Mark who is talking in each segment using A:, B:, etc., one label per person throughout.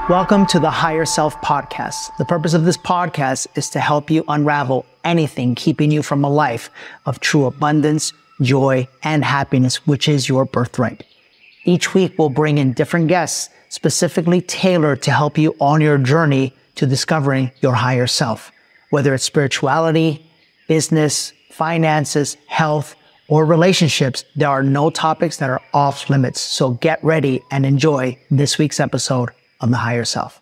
A: Welcome to the Higher Self Podcast. The purpose of this podcast is to help you unravel anything keeping you from a life of true abundance, joy, and happiness, which is your birthright. Each week, we'll bring in different guests specifically tailored to help you on your journey to discovering your higher self. Whether it's spirituality, business, finances, health, or relationships, there are no topics that are off limits. So get ready and enjoy this week's episode on the Higher Self.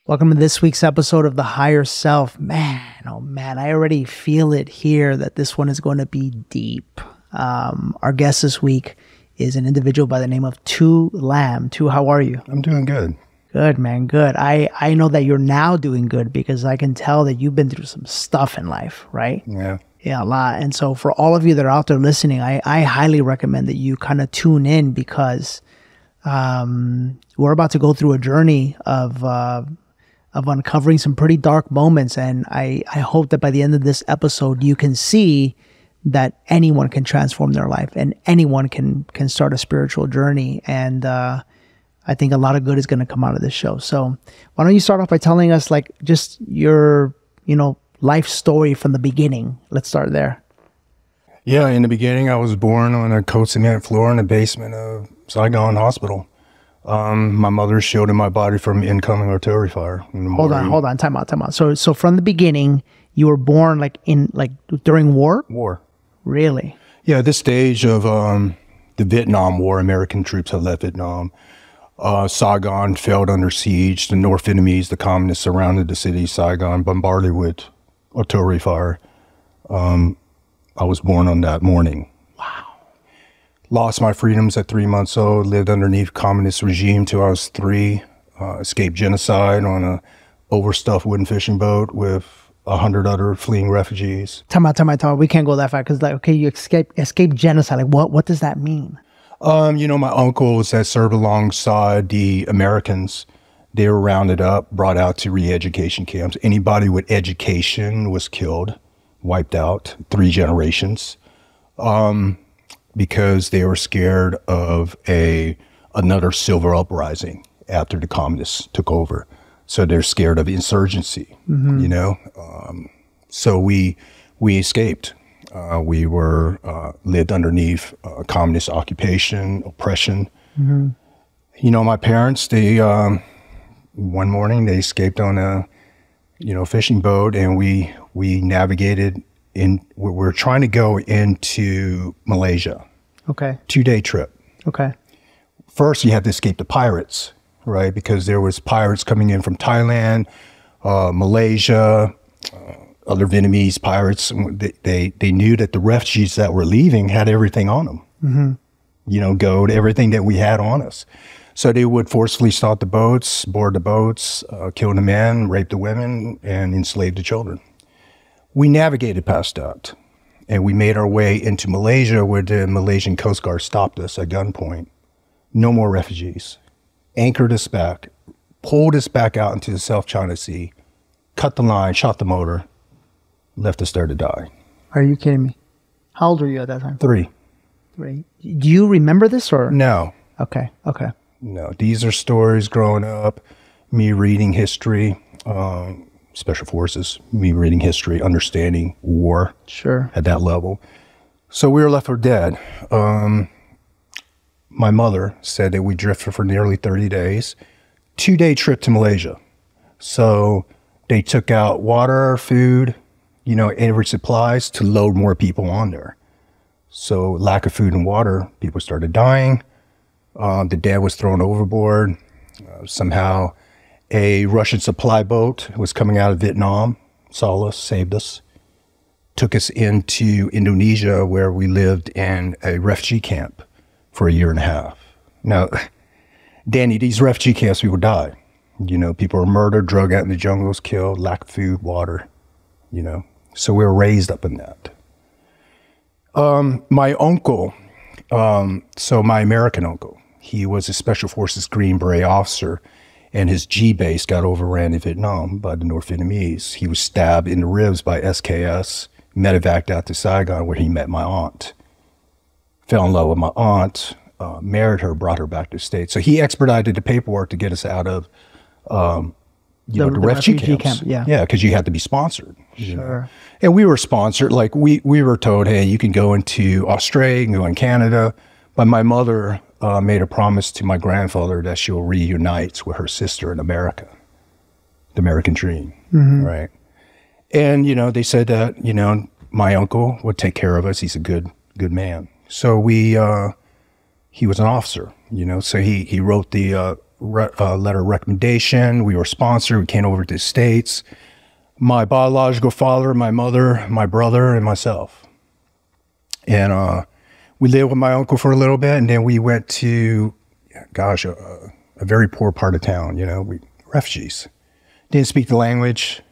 A: Welcome to this week's episode of the Higher Self. Man, oh man, I already feel it here that this one is going to be deep. Our guest this week is an individual by the name of Tu Lam. Tu, how are you?
B: I'm doing good.
A: Good, man, good. I know that you're now doing good because I can tell that you've been through some stuff in life, right?
B: Yeah.
A: Yeah, a lot. And so for all of you that are out there listening, I highly recommend that you kind of tune in because we're about to go through a journey of uncovering some pretty dark moments. And I hope that by the end of this episode, you can see that anyone can transform their life and anyone can start a spiritual journey. And I think a lot of good is going to come out of this show. So why don't you start off by telling us like just your, life story from the beginning. Let's start there.
B: Yeah, in the beginning, I was born on a coat cement floor in the basement of Saigon Hospital. My mother shielded my body from incoming artillery fire.
A: Hold on, time out. So from the beginning, you were born during war?
B: War.
A: Really?
B: Yeah, at this stage of the Vietnam War, American troops had left Vietnam. Saigon fell under siege. The North Vietnamese, the communists, surrounded the city of Saigon, bombarded with artillery fire. I was born on that morning.
A: Wow.
B: Lost my freedoms at 3 months old, lived underneath communist regime till I was 3, escaped genocide on a overstuffed wooden fishing boat with 100 other fleeing refugees.
A: Time out. We can't go that far because you escaped genocide. Like what does that mean?
B: My uncles that served alongside the Americans, they were rounded up, brought out to re-education camps. Anybody with education was killed, wiped out, 3 generations, because they were scared of another civil uprising after the communists took over. So they're scared of insurgency, so we escaped. We were lived underneath communist occupation, oppression. Mm-hmm. My parents, they one morning they escaped on a fishing boat, and we navigated in. We're trying to go into Malaysia.
A: Okay.
B: 2-day trip.
A: Okay.
B: First, you have to escape the pirates, right? Because there was pirates coming in from Thailand, Malaysia. Other Vietnamese pirates, they knew that the refugees that were leaving had everything on them. Mm-hmm. Gold, everything that we had on us. So they would forcefully start the boats, board the boats, kill the men, rape the women, and enslave the children. We navigated past that, and we made our way into Malaysia, where the Malaysian Coast Guard stopped us at gunpoint. No more refugees. Anchored us back, pulled us back out into the South China Sea, cut the line, shot the motor, left us there to die.
A: Are you kidding me? How old were you at that time? 3. 3. Do you remember this or?
B: No.
A: Okay.
B: No, these are stories growing up, me reading history, special forces, me reading history, understanding war.
A: Sure.
B: At that level. So we were left for dead. My mother said that we drifted for nearly 30 days, 2-day trip to Malaysia. So they took out water, food, every supplies to load more people on there. So lack of food and water, people started dying. The dad was thrown overboard. Somehow a Russian supply boat was coming out of Vietnam, saw us, saved us, took us into Indonesia, where we lived in a refugee camp for 1.5 years. Now, Danny, these refugee camps, people die. People were murdered, drug out in the jungles, killed, lack of food, water, So we were raised up in that. My uncle, my American uncle, he was a Special Forces Green Beret officer, and his G base got overran in Vietnam by the North Vietnamese. He was stabbed in the ribs by SKS, medevaced out to Saigon, where he met my aunt. Fell in love with my aunt, married her, brought her back to the States. So he expedited the paperwork to get us out of, the refugee camp. Yeah, because you had to be sponsored. You know? And we were sponsored. Like we were told, hey, you can go into Australia, you can go in Canada. But my mother made a promise to my grandfather that she'll reunite with her sister in America, the American dream, right? And, you know, they said that, you know, my uncle would take care of us. He's a good man. So he was an officer, you know, so he wrote the letter of recommendation. We were sponsored. We came over to the States. My biological father, my mother, my brother, and myself. And we lived with my uncle for a little bit, and then we went to, gosh, a very poor part of town, you know, refugees. Didn't speak the language,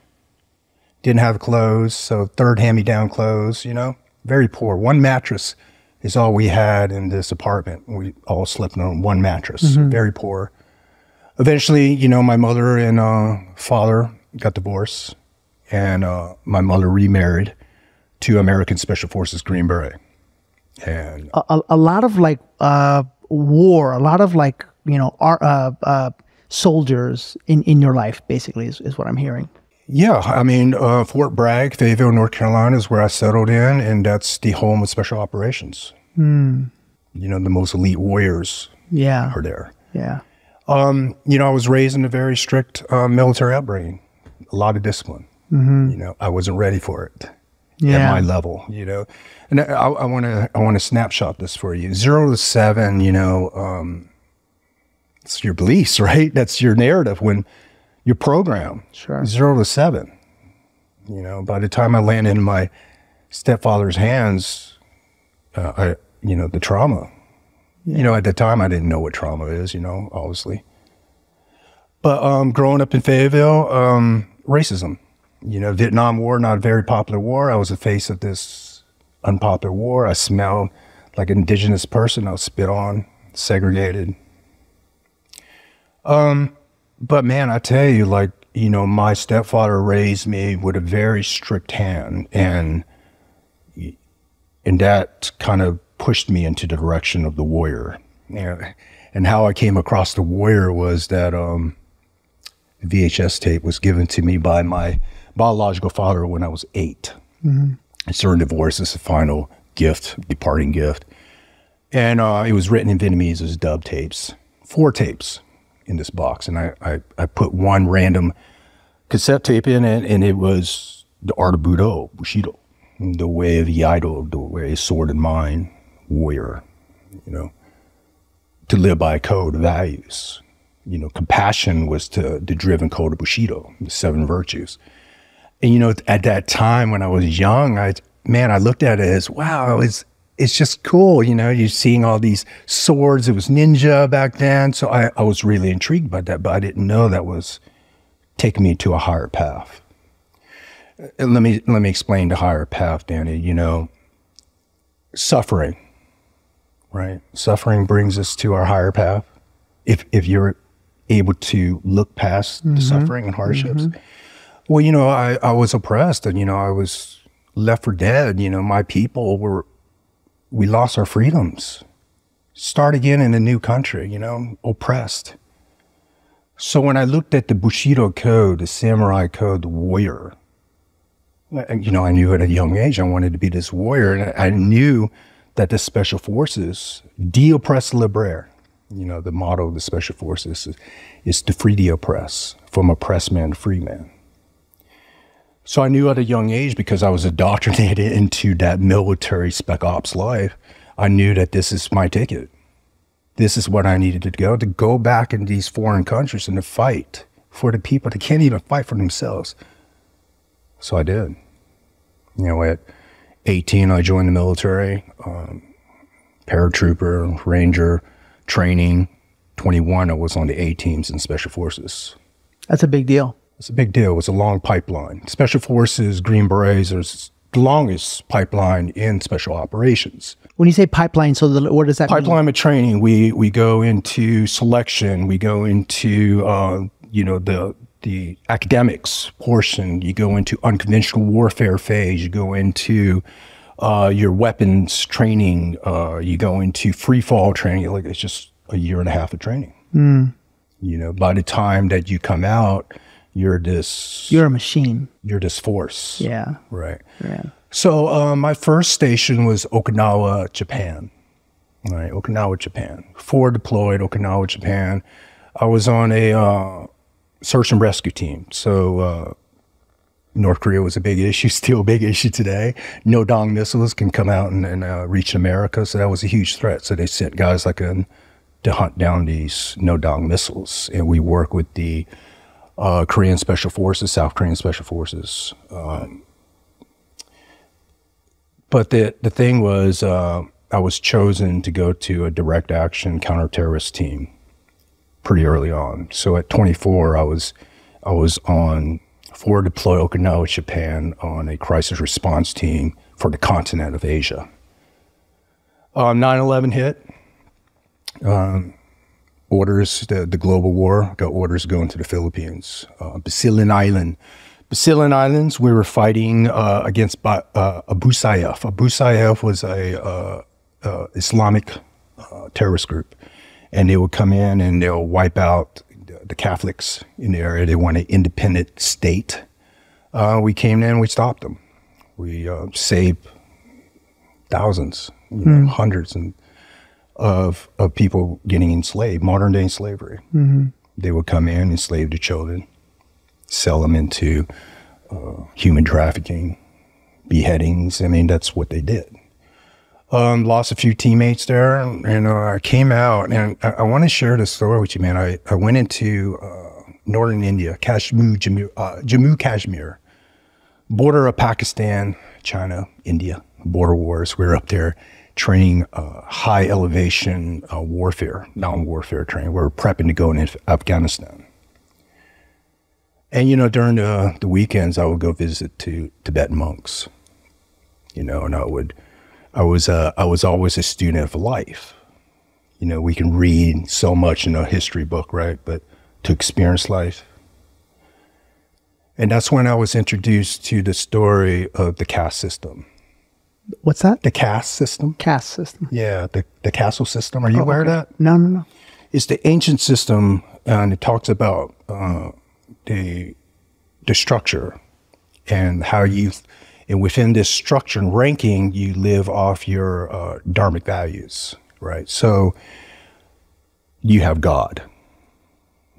B: didn't have clothes, so third hand-me-down clothes, you know, very poor. One mattress is all we had in this apartment. We all slept on one mattress, very poor. Eventually, you know, my mother and father got divorced, and my mother remarried to American Special Forces Green Beret. And
A: a lot of like war, a lot of like, you know, soldiers in your life, basically, is what I'm hearing.
B: Yeah, I mean, Fort Bragg, Fayetteville, North Carolina is where I settled in, and that's the home of special operations. You know, the most elite warriors are there.
A: Yeah.
B: You know, I was raised in a very strict military upbringing, a lot of discipline. You know, I wasn't ready for it at my level, you know. And I want to snapshot this for you. 0 to 7, you know, it's your beliefs, right? That's your narrative when you're programmed. 0 to 7. You know, by the time I landed in my stepfather's hands, you know, the trauma. You know, at the time I didn't know what trauma is, you know, obviously. But growing up in Fayetteville, racism. You know, Vietnam War, not a very popular war. I was the face of this unpopular war. I smelled like an indigenous person. I was spit on, segregated. But man, I tell you, like, you know, my stepfather raised me with a very strict hand, and that kind of pushed me into the direction of the warrior. And how I came across the warrior was that VHS tape was given to me by my biological father when I was 8. It's during divorce. It's a final gift, departing gift. And it was written in Vietnamese. It was dub tapes, 4 tapes in this box. And I put one random cassette tape in it, and it was the art of Bushido, the way of Iaido, the way of sword and mind, warrior, you know, to live by a code of values. You know, compassion was the driven code of Bushido, the 7 virtues. And, you know, at that time when I was young, I looked at it as, wow, it's just cool. You know, you're seeing all these swords. It was ninja back then. So I was really intrigued by that, but I didn't know that was taking me to a higher path. And let me explain the higher path, Danny. You know, suffering, right? Suffering brings us to our higher path. If you're able to look past the suffering and hardships. Well, you know, I was oppressed, and, you know, I was left for dead. You know, my people we lost our freedoms. Start again in a new country, you know, oppressed. So when I looked at the Bushido code, the samurai code, the warrior, you know, I knew at a young age I wanted to be this warrior, and I knew that the special forces, de oppress libere, you know, the motto of the special forces is to free the oppressed, from oppressed man to free man. So I knew at a young age, because I was indoctrinated into that military spec ops life, I knew that this is my ticket. This is what I needed to go back in these foreign countries and to fight for the people that can't even fight for themselves. So I did. You know, at 18, I joined the military, paratrooper, ranger, training. 21, I was on the A teams in Special Forces.
A: That's a big deal.
B: It's a big deal. It was a long pipeline. Special Forces, Green Berets, are the longest pipeline in special operations. When
A: you say pipeline, so what does that mean?
B: Pipeline of training. We go into selection. We go into you know, the academics portion. You go into unconventional warfare phase. You go into your weapons training, you go into free fall training. Like it's just a year and a half of training. You know, by the time that you come out, you're
A: a machine.
B: You're this force.
A: Yeah.
B: Right.
A: Yeah.
B: So my first station was Okinawa, Japan. Right, Okinawa, Japan. Forward deployed, Okinawa, Japan. I was on a search and rescue team. So North Korea was a big issue, still a big issue today. No dong missiles can come out and reach America, so that was a huge threat. So they sent guys like to hunt down these no dong missiles, and we work with the Korean Special Forces, South Korean Special Forces. But the thing was, I was chosen to go to a direct action counter-terrorist team pretty early on. So at 24, I was on forward deploy Okinawa, Japan on a crisis response team for the continent of Asia. 9/11 hit. Orders, the global war, got orders going to the Philippines. Basilan Islands, we were fighting against Abu Sayyaf. Abu Sayyaf was a Islamic terrorist group, and they would come in and they'll wipe out the Catholics in the area. They want an independent state. We came in, we stopped them. We saved thousands, hundreds of people getting enslaved, modern day slavery. They would come in, enslave the children, sell them into human trafficking, beheadings. I mean, that's what they did. Lost a few teammates there, and I came out, and I want to share this story with you, man. I went into northern India, Jammu Kashmir, border of Pakistan, China, India, border wars. We were up there training high elevation warfare, mountain warfare training. We were prepping to go into Afghanistan. And, you know, during the weekends, I would go visit to Tibetan monks, you know, and I was always a student of life. You know, we can read so much in a history book, right? But to experience life. And that's when I was introduced to the story of the caste system.
A: What's that?
B: The caste system.
A: Caste system.
B: Yeah, the castle system. Are you aware of that?
A: No.
B: It's the ancient system, and it talks about the structure and how and within this structure and ranking, you live off your dharmic values, right? So you have God,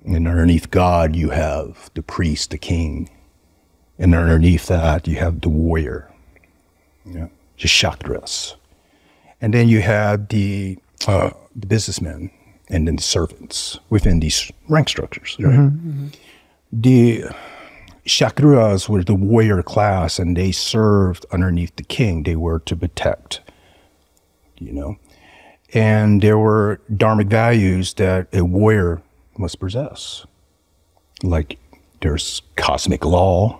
B: and underneath God, you have the priest, the king, and underneath that, you have the warrior, the Kshatras. And then you have the businessmen and then the servants within these rank structures, right? The Kshatras were the warrior class, and they served underneath the king. They were to protect, you know. And there were dharmic values that a warrior must possess. Like there's cosmic law.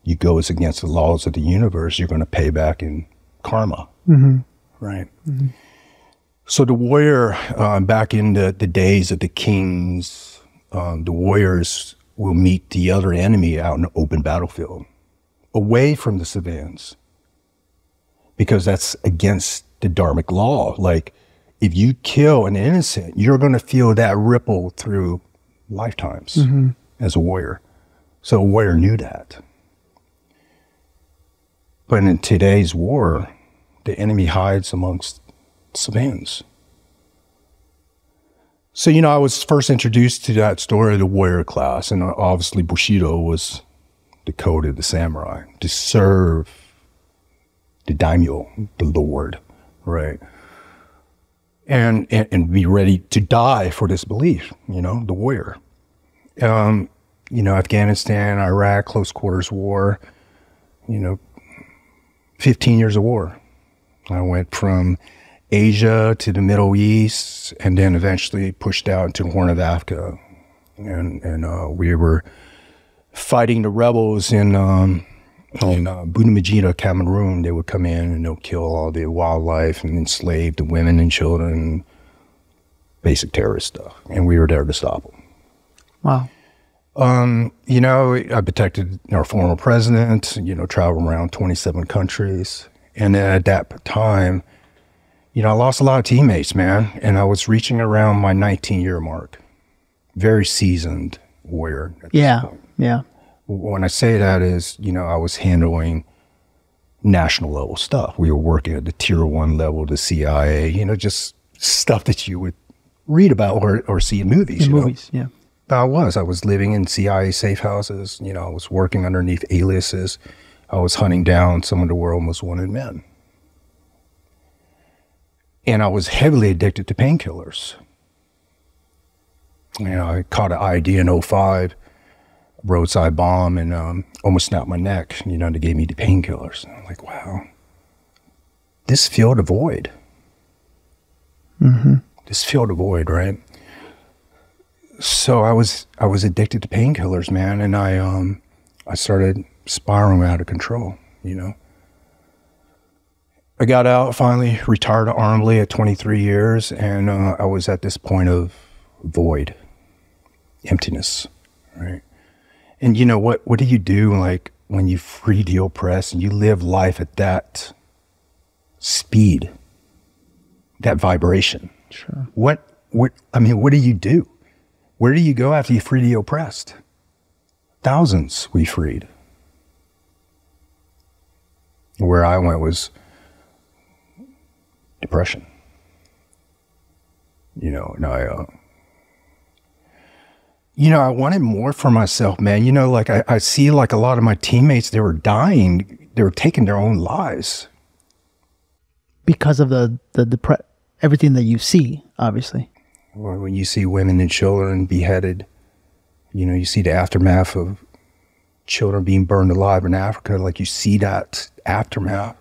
B: You go against the laws of the universe, you're going to pay back in karma, right? So the warrior, back in the days of the kings, the warriors will meet the other enemy out in the open battlefield, away from the civilians, because that's against the dharmic law. Like, if you kill an innocent, you're going to feel that ripple through lifetimes as a warrior. So a warrior knew that. But in today's war, the enemy hides amongst civilians. So, you know, I was first introduced to that story of the warrior class, and obviously Bushido was the code of the samurai, to serve the daimyo, the lord, right? And be ready to die for this belief, you know, the warrior. You know, Afghanistan, Iraq, close quarters war, you know, 15 years of war. I went from Asia to the Middle East, and then eventually pushed out into the Horn of Africa. And we were fighting the rebels in Bunamajita, Cameroon. They would come in and they'll kill all the wildlife and enslave the women and children, basic terrorist stuff. And we were there to stop them.
A: Wow.
B: You know, I protected our former president, you know, traveled around 27 countries. And at that time, you know, I lost a lot of teammates, man. And I was reaching around my 19-year mark. Very seasoned warrior.
A: Yeah, yeah.
B: When I say that is, you know, I was handling national level stuff. We were working at the tier 1 level, the CIA, you know, just stuff that you would read about or see in movies.
A: Yeah.
B: I was living in CIA safe houses. You know, I was working underneath aliases. I was hunting down some of the world's most wanted men. And I was heavily addicted to painkillers. You know, I caught an ID in 05, roadside bomb, and almost snapped my neck. You know, they gave me the painkillers. I'm like, wow, this filled a void. This filled a void, right? So I was addicted to painkillers, man, and I started spiraling out of control. You know, I got out, finally retired honorably at 23 years, and I was at this point of void, emptiness, right? And you know what do you do, like, when you free the oppressed and you live life at that speed, that vibration?
A: Sure.
B: What do you do? Where do you go after you free the oppressed? Thousands we freed. Where I went was depression. You know, and I wanted more for myself, man. You know, like I see like a lot of my teammates, they were dying. They were taking their own lives.
A: Because of everything that you see, obviously.
B: Or when you see women and children beheaded, you know, you see the aftermath of children being burned alive in Africa, like you see that aftermath.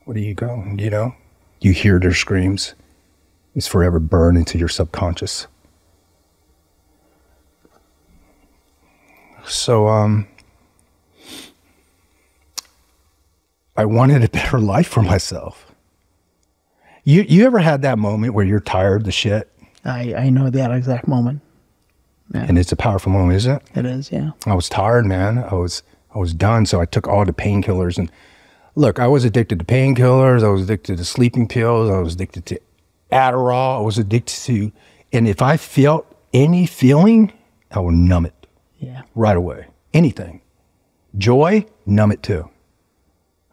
B: Where do you go? You know, you hear their screams. It's forever burned into your subconscious. So, I wanted a better life for myself. You ever had that moment where you're tired of the shit?
A: I know that exact moment. Yeah.
B: And it's a powerful moment, isn't it?
A: It is, yeah.
B: I was tired, man. I was done, so I took all the painkillers. And look, I was addicted to painkillers. I was addicted to sleeping pills. I was addicted to Adderall. I was addicted to, and if I felt any feeling, I would numb it.
A: Yeah.
B: Right away. Anything. Joy, numb it too.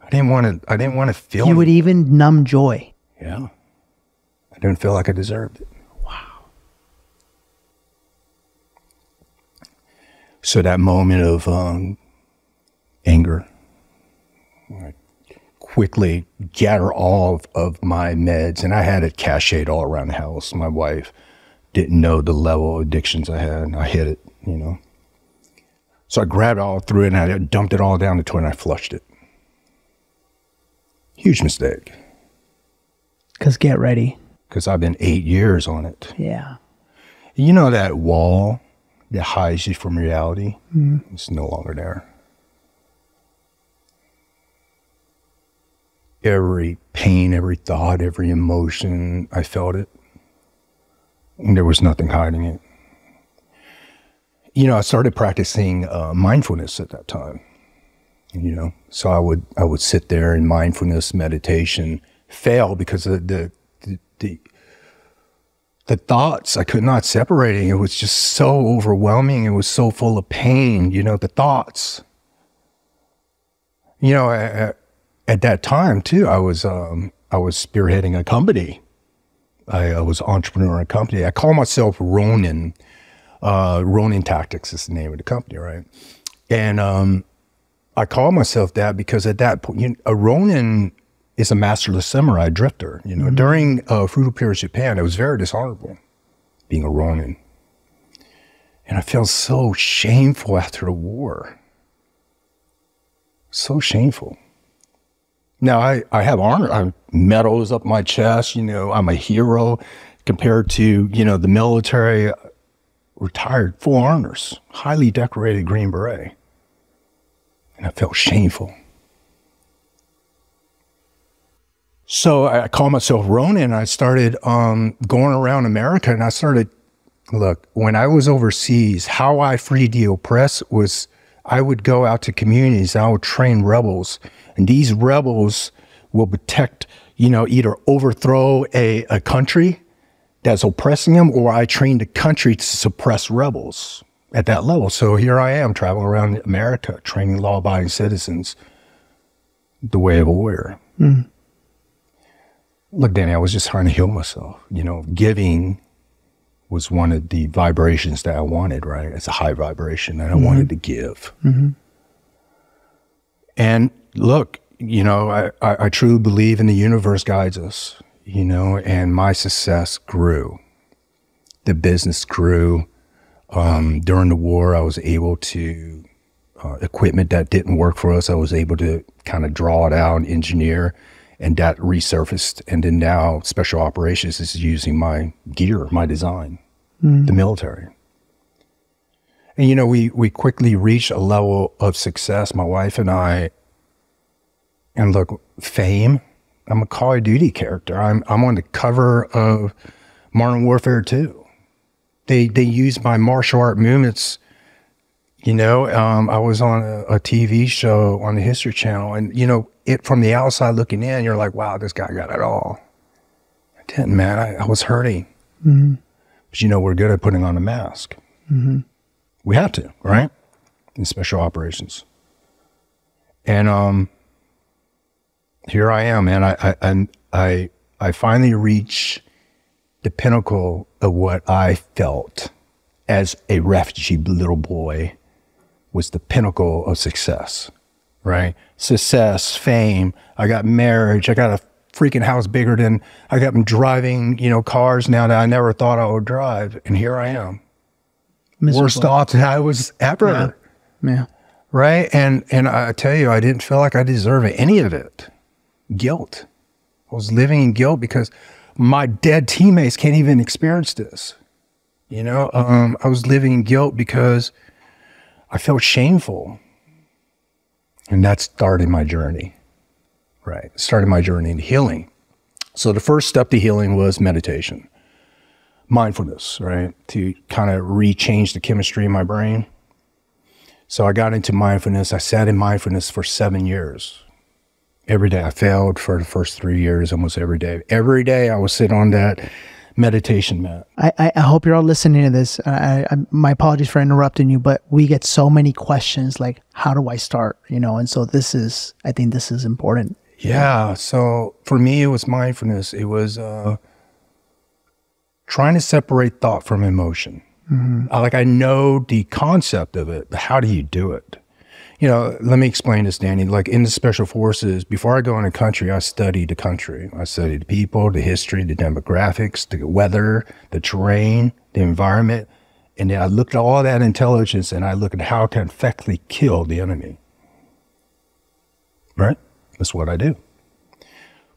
B: I didn't want to feel
A: You would even numb joy.
B: Yeah. I didn't feel like I deserved it.
A: Wow.
B: So that moment of anger, I quickly gather all of my meds, and I had it cached all around the house. My wife didn't know the level of addictions I had, and I hid it, you know. So I grabbed it all through it, and I dumped it all down the toilet, and I flushed it. Huge mistake.
A: Because get ready.
B: Because I've been 8 years on it.
A: Yeah.
B: You know that wall that hides you from reality? It's no longer there. Every pain, every thought, every emotion, I felt it. And there was nothing hiding it. You know, I started practicing mindfulness at that time. You know, so I would sit there in mindfulness meditation, fail because of the thoughts, I could not separate it. It was just so overwhelming. It was so full of pain, you know, the thoughts. You know, at that time too, I was spearheading a company. I was entrepreneur in a company. I call myself Ronin. Ronin Tactics is the name of the company, right? And I call myself that because at that point, a Ronin is a masterless samurai drifter. You know, during feudal period Japan, it was very dishonorable being a Ronin. And I felt so shameful after the war. So shameful. Now, I have honor. I have medals up my chest. You know, I'm a hero compared to, you know, the military, retired, full honors, highly decorated Green Beret. And I felt shameful. So I called myself Ronin, and I started going around America, and I started, look, when I was overseas, how I freed the oppressed was, I would go out to communities and I would train rebels, and these rebels will protect, either overthrow a country that's oppressing them, or I trained the country to suppress rebels at that level. So here I am traveling around America, training law-abiding citizens the way of a warrior. Mm. Look, Danny, I was just trying to heal myself. Giving was one of the vibrations that I wanted, right? It's a high vibration, and I wanted to give. Mm-hmm. And look, I truly believe in the universe guides us, and my success grew. The business grew. During the war, I was able to, equipment that didn't work for us, I was able to kind of draw it out and engineer, and that resurfaced. And then now special operations is using my gear, my design, the military. And, we quickly reached a level of success, my wife and I. And look, fame, I'm a Call of Duty character. I'm on the cover of Modern Warfare 2. They use my martial art movements. I was on a TV show on the History Channel, and it from the outside looking in, you're like, wow, this guy got it all. I didn't, man. I was hurting. Mm-hmm. But we're good at putting on a mask. Mm-hmm. We have to, right? In special operations. And here I am, man. I finally reached the pinnacle of what I felt as a refugee little boy was the pinnacle of success, right? Success, fame. I got marriage. I got a freaking house bigger than, I got them driving, cars now that I never thought I would drive. And here I am. Miserable. Worst off than I was ever.
A: Yeah.
B: Right? And I tell you, I didn't feel like I deserved any of it. Guilt. I was living in guilt because my dead teammates can't even experience this. I was living in guilt because I felt shameful. And that started my journey, right? Started my journey into healing. So the first step to healing was meditation, mindfulness, right? To kind of rechange the chemistry in my brain. So I got into mindfulness. I sat in mindfulness for 7 years. Every day. I failed for the first 3 years, almost every day. Every day I would sit on that meditation mat.
A: I hope you're all listening to this. My apologies for interrupting you, but we get so many questions like, how do I start? And so I think this is important.
B: Yeah. So for me, it was mindfulness. It was trying to separate thought from emotion. Mm-hmm. I know the concept of it, but how do you do it? Let me explain this, Danny. Like in the special forces, before I go in a country, I study the country. I study the people, the history, the demographics, the weather, the terrain, the environment. And then I look at all that intelligence and I look at how I can effectively kill the enemy. Right? That's what I do.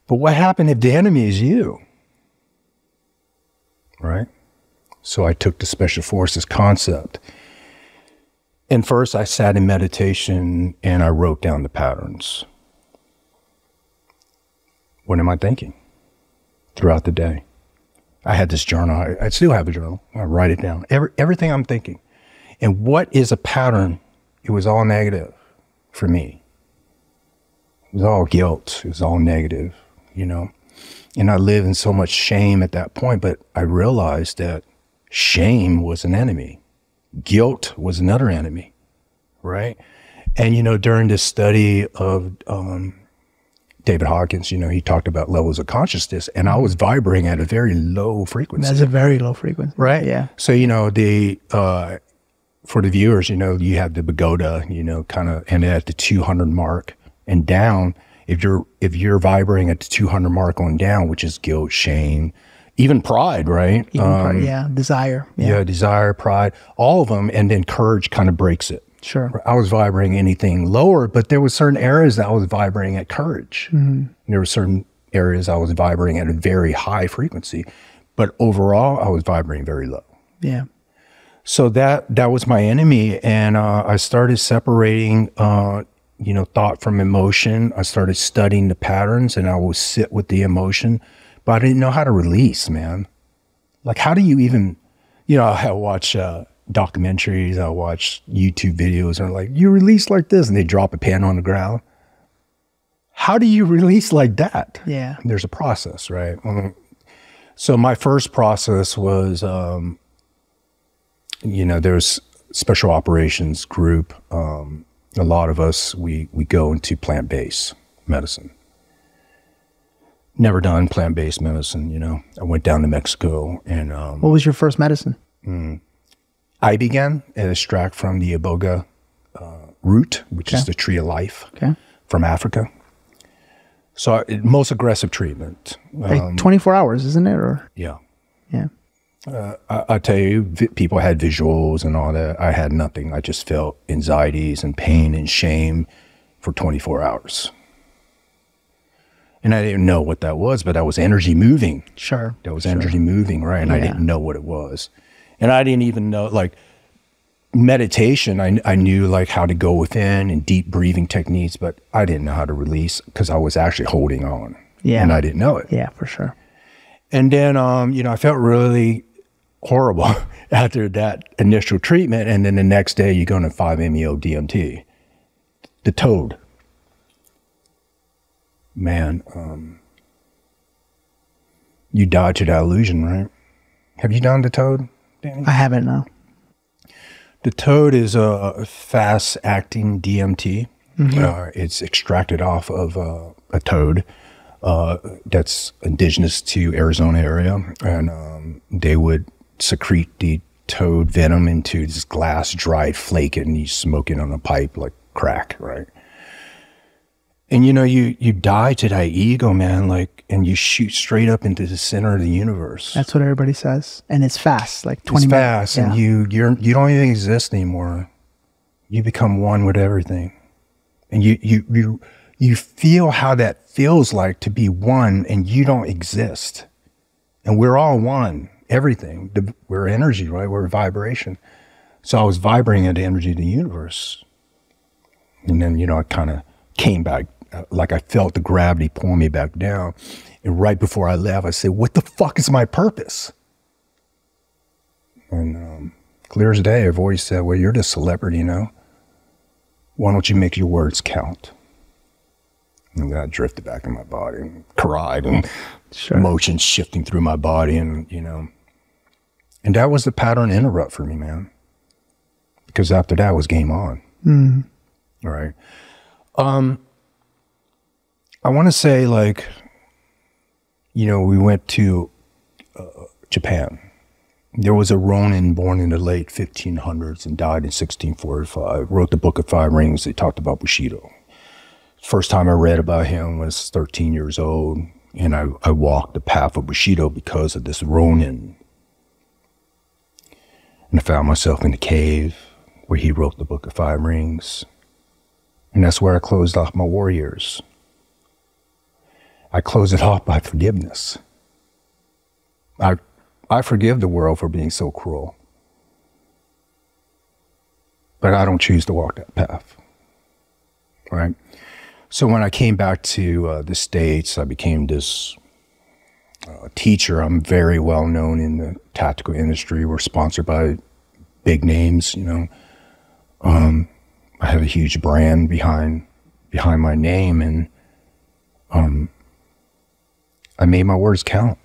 B: But what happened if the enemy is you? Right? So I took the special forces concept. And first I sat in meditation and I wrote down the patterns. What am I thinking throughout the day? I had this journal. I still have a journal. I write it down. Everything I'm thinking. And what is a pattern? It was all negative for me. It was all guilt. It was all negative, And I lived in so much shame at that point, but I realized that shame was an enemy. Guilt was another enemy, right? And, during this study of David Hawkins, he talked about levels of consciousness, and I was vibrating at a very low frequency.
A: That's a very low frequency.
B: Right?
A: Yeah.
B: So, for the viewers, you have the pagoda, kind of, and at the 200 mark and down, if you're vibrating at the 200 mark on down, which is guilt, shame, even pride, right?
A: Desire.
B: Yeah, desire, pride, all of them. And then courage kind of breaks it.
A: Sure.
B: I was vibrating anything lower, but there were certain areas that I was vibrating at courage. Mm-hmm. There were certain areas I was vibrating at a very high frequency, but overall I was vibrating very low.
A: Yeah.
B: So that was my enemy. And I started separating, thought from emotion. I started studying the patterns and I would sit with the emotion. But I didn't know how to release, man. Like, how do you even, I watch documentaries, I watch YouTube videos, and like, you release like this, and they drop a pen on the ground. How do you release like that?
A: Yeah.
B: There's a process, right? So my first process was, there's special operations group. A lot of us, we go into plant-based medicine. Never done plant-based medicine, I went down to Mexico and...
A: what was your first medicine?
B: I began an extract from the iboga root, which is the tree of life from Africa. So most aggressive treatment.
A: Like 24 hours, isn't it? Or
B: yeah.
A: Yeah.
B: I tell you, people had visuals and all that. I had nothing. I just felt anxieties and pain and shame for 24 hours. And I didn't know what that was, but that was energy moving.
A: Sure.
B: That was energy moving, right? And I didn't know what it was. And I didn't even know, like, meditation, I knew, like, how to go within and deep breathing techniques, but I didn't know how to release because I was actually holding on.
A: Yeah.
B: And I didn't know it.
A: Yeah, for sure.
B: And then, I felt really horrible after that initial treatment. And then the next day you go into 5-MeO DMT, the toad. Man, you died to that illusion, right? Have you done the toad, Danny?
A: I haven't, no.
B: The toad is a fast-acting DMT. It's extracted off of a toad that's indigenous to Arizona area, and they would secrete the toad venom into this glass dried flake, and you smoke it on a pipe like crack, right? And you die to that ego, man, like, and you shoot straight up into the center of the universe.
A: That's what everybody says, and it's fast, like 20
B: it's
A: minutes.
B: Fast, and you don't even exist anymore. You become one with everything, and you feel how that feels like to be one, and you don't exist. And we're all one, everything. We're energy, right? We're vibration. So I was vibrating at the energy of the universe, and then I kind of came back. Like I felt the gravity pull me back down. And right before I left, I said, what the fuck is my purpose? And clear as day, I've always said, well, you're the celebrity, Why don't you make your words count? And then I drifted back in my body and cried and emotions shifting through my body. And, and that was the pattern interrupt for me, man. Because after that was game on. All right. I want to say, like, we went to Japan. There was a Ronin born in the late 1500s and died in 1645. Wrote the Book of Five Rings. They talked about Bushido. First time I read about him was 13 years old, and I walked the path of Bushido because of this Ronin. And I found myself in the cave where he wrote the Book of Five Rings. And that's where I closed off my war years. I close it off by forgiveness. I forgive the world for being so cruel. But I don't choose to walk that path. Right? So when I came back to the States, I became this teacher. I'm very well known in the tactical industry. We're sponsored by big names, I have a huge brand behind my name, and I made my words count.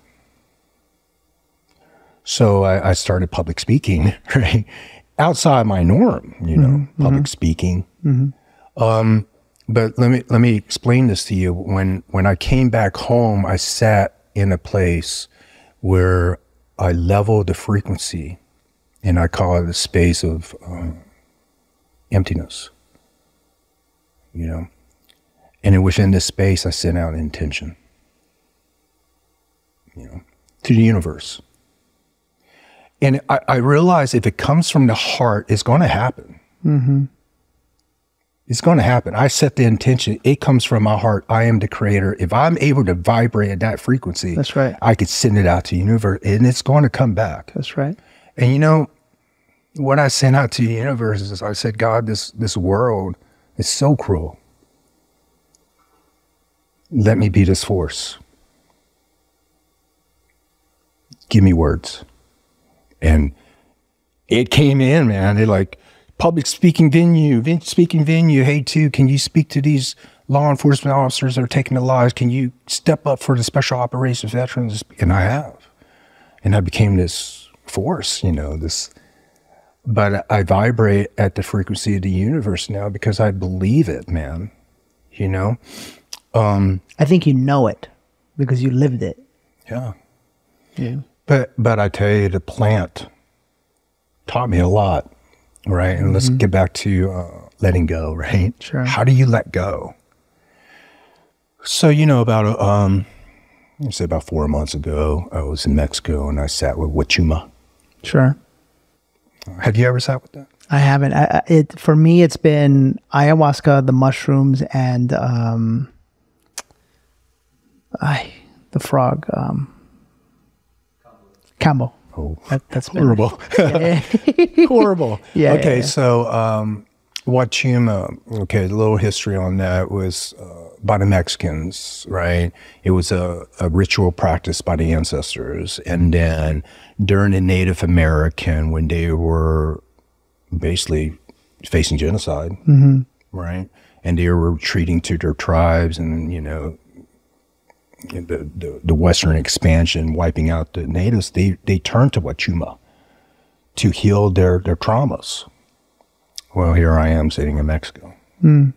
B: So I started public speaking, right? Outside my norm, public speaking. But let me explain this to you. When I came back home, I sat in a place where I leveled the frequency, and I call it a space of emptiness, And then within this space, I sent out an intention, to the universe. And I realized if it comes from the heart, it's going to happen. It's going to happen. I set the intention. It comes from my heart. I am the creator. If I'm able to vibrate at that frequency,
A: that's right.
B: I could send it out to the universe, and it's going to come back.
A: That's right.
B: And what I sent out to the universe is I said, God, this world is so cruel. Let me be this force. Give me words. And it came in, man. They're like, public speaking venue. Hey, too, can you speak to these law enforcement officers that are taking the lives? Can you step up for the special operations veterans? And I have. And I became this force, but I vibrate at the frequency of the universe now because I believe it, man.
A: I think you know it because you lived it.
B: Yeah.
A: Yeah.
B: But I tell you, the plant taught me a lot, right? And let's get back to letting go, right?
A: Sure.
B: How do you let go? So, about about 4 months ago, I was in Mexico and I sat with Wachuma.
A: Sure.
B: Have you ever sat with that?
A: I haven't. For me, it's been ayahuasca, the mushrooms, and the frog, Cambo.
B: Oh,
A: that's been
B: horrible. Horrible.
A: Yeah.
B: Okay,
A: yeah.
B: so Wachuma, a little history on that was by the Mexicans, right? It was a ritual practice by the ancestors. And then during the Native American, when they were basically facing genocide, right? And they were retreating to their tribes and, the Western expansion wiping out the natives, they turned to Wachuma to heal their traumas. Well, here I am sitting in Mexico, in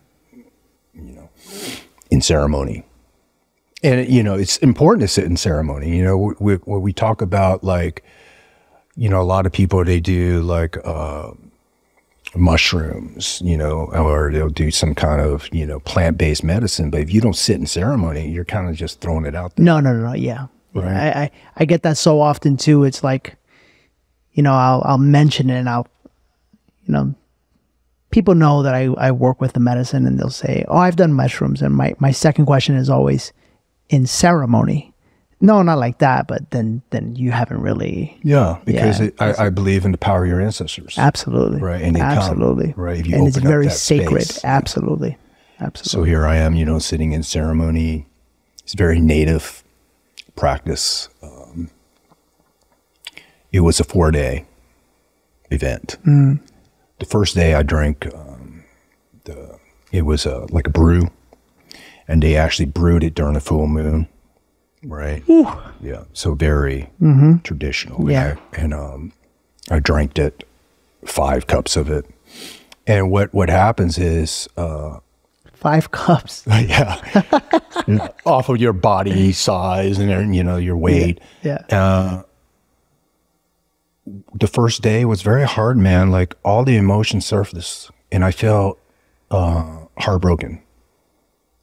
B: ceremony. And, it's important to sit in ceremony. When we talk about a lot of people, they do mushrooms, or they'll do some kind of, plant-based medicine. But if you don't sit in ceremony, you're kind of just throwing it out there.
A: No. Yeah.
B: Right.
A: I get that so often too. It's like, I'll mention it and I'll, people know that I work with the medicine and they'll say, oh, I've done mushrooms. And my second question is always, in ceremony? No, not like that, but then you haven't really.
B: Yeah, because I believe in the power of your ancestors.
A: Absolutely.
B: Right, and they
A: absolutely.
B: come, right? If you
A: and it's
B: open up
A: very
B: that
A: sacred.
B: space.
A: Absolutely.
B: So here I am, sitting in ceremony. It's very native practice. It was a 4-day event. The first day I drank, it was like a brew, and they actually brewed it during a full moon, right?
A: Ooh.
B: Yeah, so very traditional.
A: Yeah.
B: And I drank it, 5 cups of it, and what happens is
A: 5 cups.
B: Yeah, off of your body size and your weight.
A: Yeah.
B: The first day was very hard, man. Like all the emotions surfaced, and I felt heartbroken.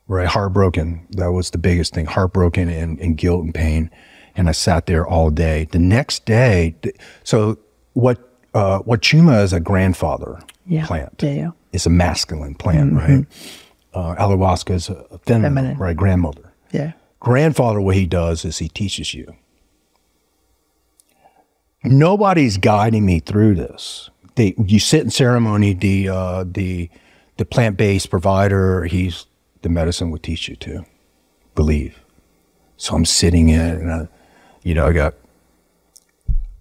B: Right, heartbroken. That was the biggest thing. Heartbroken and guilt and pain. And I sat there all day. The next day, so Wachuma is a grandfather plant.
A: Yeah.
B: It's a masculine plant, right? Ayahuasca is a feminine, right? Grandmother.
A: Yeah.
B: Grandfather, what he does is he teaches you. Nobody's guiding me through this. You sit in ceremony. The plant-based provider, the medicine would teach you to believe. So I'm sitting in, and I got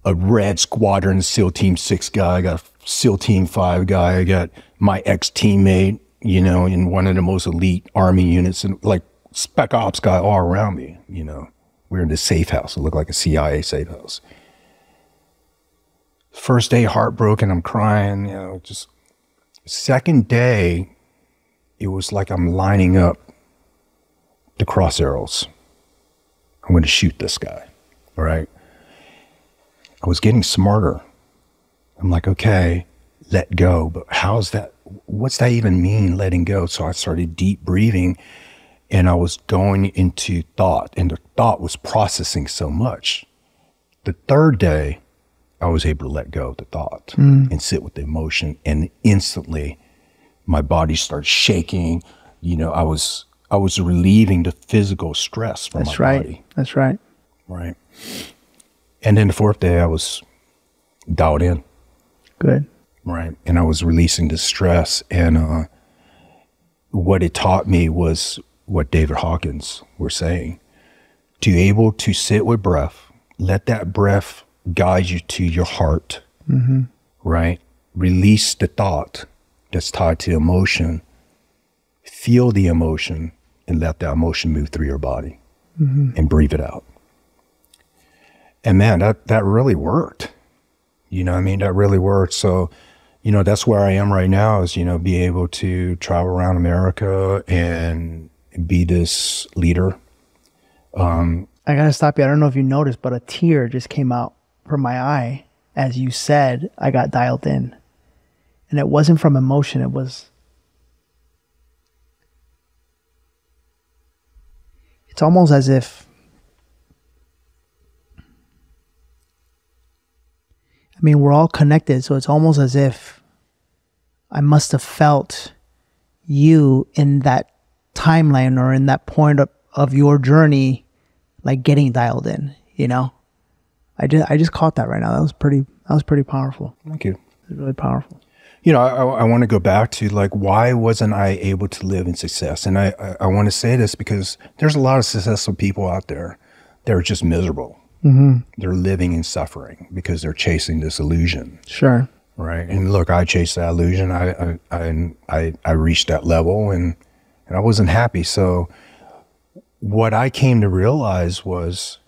B: a Red Squadron SEAL Team 6 guy. I got a SEAL Team 5 guy. I got my ex-teammate, in one of the most elite Army units, and like Spec Ops guy all around me. We're in this safe house. It looked like a CIA safe house. First day, heartbroken. I'm crying. Just second day, it was like I'm lining up the cross arrows. I'm going to shoot this guy, all right? I was getting smarter. I'm like, okay, let go. But what's that even mean, letting go? So I started deep breathing, and I was going into thought, and the thought was processing so much. The third day, I was able to let go of the thought and sit with the emotion, and instantly my body started shaking. I was relieving the physical stress from my body.
A: That's right.
B: Right. And then the fourth day, I was dialed in.
A: Good.
B: Right. And I was releasing the stress. And what it taught me was what David Hawkins was saying. To be able to sit with breath, let that breath guide you to your heart, right? Release the thought that's tied to emotion, feel the emotion, and let that emotion move through your body and breathe it out. And man, that really worked. You know what I mean? That really worked. So, you know, that's where I am right now is, you know, be able to travel around America and be this leader.
A: I gotta stop you. I don't know if you noticed, but a tear just came out from my eye as you said I got dialed in. And it wasn't from emotion, it was... It's almost as if... I mean, we're all connected, so it's almost as if I must have felt you in that timeline or in that point of your journey, like getting dialed in, you know? I just caught that right now. That was pretty powerful.
B: Thank you.
A: It was really powerful.
B: You know, I want to go back to like, why wasn't I able to live in success? And I want to say this because there's a lot of successful people out there that are just miserable. They're living in suffering because they're chasing this illusion.
A: Sure.
B: Right. And look, I chased that illusion. I reached that level and I wasn't happy. So what I came to realize was,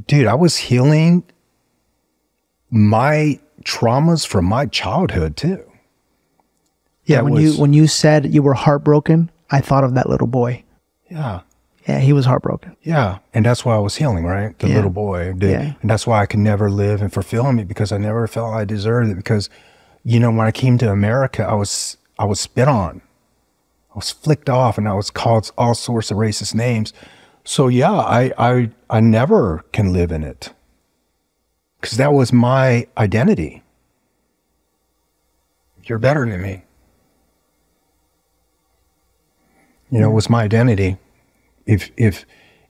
B: dude, I was healing my traumas from my childhood too.
A: Yeah. When you said you were heartbroken, I thought of that little boy.
B: Yeah.
A: Yeah, he was heartbroken.
B: Yeah, and that's why I was healing, right? The little boy. And that's why I could never live and fulfill me because I never felt I deserved it. Because, you know, when I came to America, I was spit on. I was flicked off and I was called all sorts of racist names. So yeah, I never can live in it. Because that was my identity. You're better than me. You know, it was my identity. If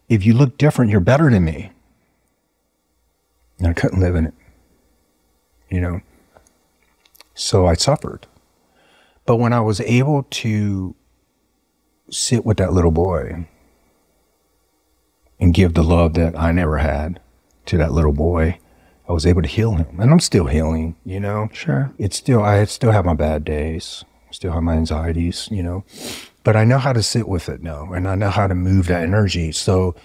B: you look different, you're better than me. And I couldn't live in it, you know. So I suffered. But when I was able to sit with that little boy and give the love that I never had to that little boy, I was able to heal him. And I'm still healing, you know.
A: Sure.
B: I still have my bad days, still have my anxieties, you know. But I know how to sit with it now, and I know how to move that energy. So,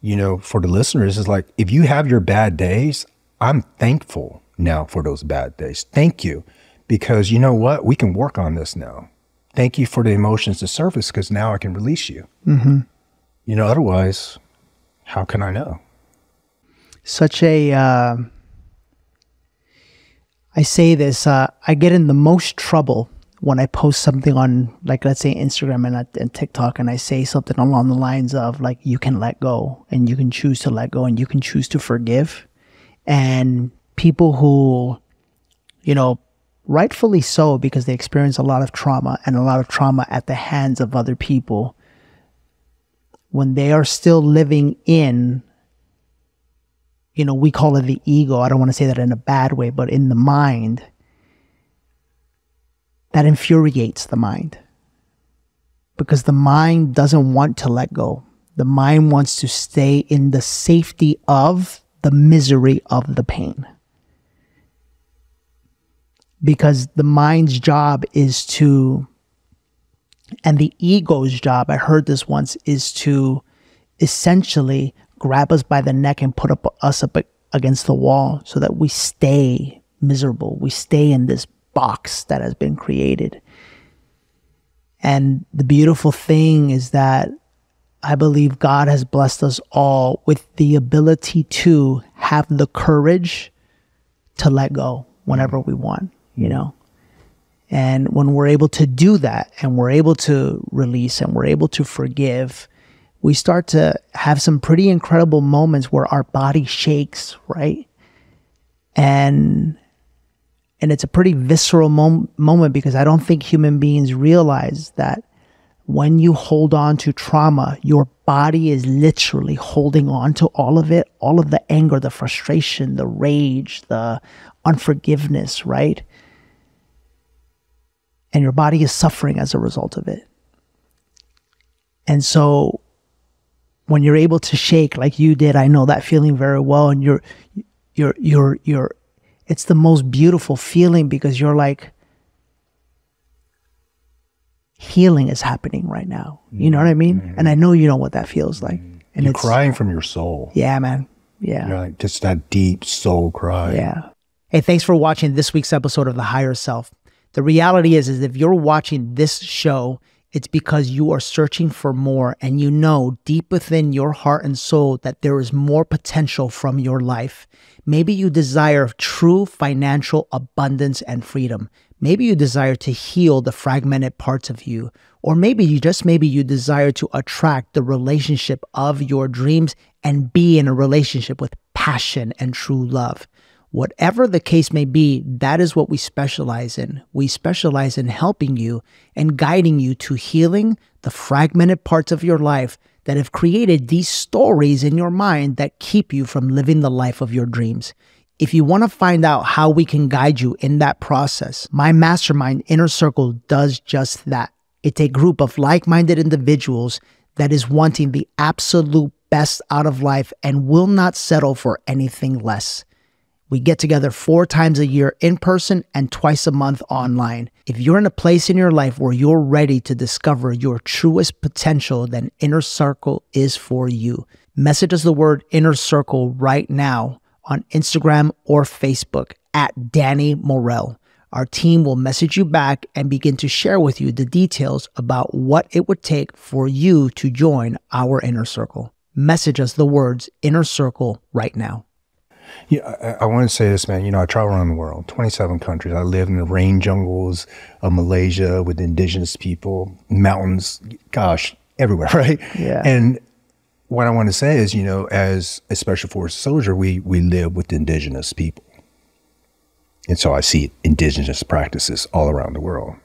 B: you know, for the listeners, it's like, if you have your bad days, I'm thankful now for those bad days. Thank you. Because you know what? We can work on this now. Thank you for the emotions to surface, because now I can release you. You know, otherwise, how can I know?
A: Such a... I say this, I get in the most trouble when I post something on, like, let's say Instagram and TikTok, and I say something along the lines of, like, you can let go, and you can choose to let go, and you can choose to forgive. And people who, you know, rightfully so, because they experience a lot of trauma and a lot of trauma at the hands of other people, when they are still living in, you know, we call it the ego. I don't want to say that in a bad way, but in the mind, that infuriates the mind, because the mind doesn't want to let go. The mind wants to stay in the safety of the misery of the pain, because the mind's job is to, and the ego's job, I heard this once, is to essentially grab us by the neck and put us up against the wall so that we stay miserable. We stay in this box that has been created. And the beautiful thing is that I believe God has blessed us all with the ability to have the courage to let go whenever we want, you know. And when we're able to do that, and we're able to release, and we're able to forgive, we start to have some pretty incredible moments where our body shakes, right? And it's a pretty visceral moment, because I don't think human beings realize that when you hold on to trauma, your body is literally holding on to all of it, all of the anger, the frustration, the rage, the unforgiveness, right? And your body is suffering as a result of it. And so when you're able to shake like you did, I know that feeling very well, and you're it's the most beautiful feeling because you're like, healing is happening right now. You know what I mean? And I know you know what that feels like. And
B: You're
A: it's
B: crying from your soul.
A: Yeah, man. Yeah.
B: You know, like just that deep soul cry.
A: Yeah. Hey, thanks for watching this week's episode of The Higher Self. The reality is if you're watching this show, it's because you are searching for more and you know deep within your heart and soul that there is more potential from your life. Maybe you desire true financial abundance and freedom. Maybe you desire to heal the fragmented parts of you. Or maybe you desire to attract the relationship of your dreams and be in a relationship with passion and true love. Whatever the case may be, that is what we specialize in. We specialize in helping you and guiding you to healing the fragmented parts of your life that have created these stories in your mind that keep you from living the life of your dreams. If you want to find out how we can guide you in that process, my mastermind Inner Circle does just that. It's a group of like-minded individuals that is wanting the absolute best out of life and will not settle for anything less. We get together 4 times a year in person and twice a month online. If you're in a place in your life where you're ready to discover your truest potential, then Inner Circle is for you. Message us the word Inner Circle right now on Instagram or Facebook at Danny Morel. Our team will message you back and begin to share with you the details about what it would take for you to join our Inner Circle. Message us the words Inner Circle right now.
B: Yeah, I want to say this, man. You know, I travel around the world, 27 countries. I live in the rain jungles of Malaysia with indigenous people, mountains, gosh, everywhere, right?
A: Yeah.
B: And what I want to say is, you know, as a special forces soldier, we live with indigenous people. And so I see indigenous practices all around the world.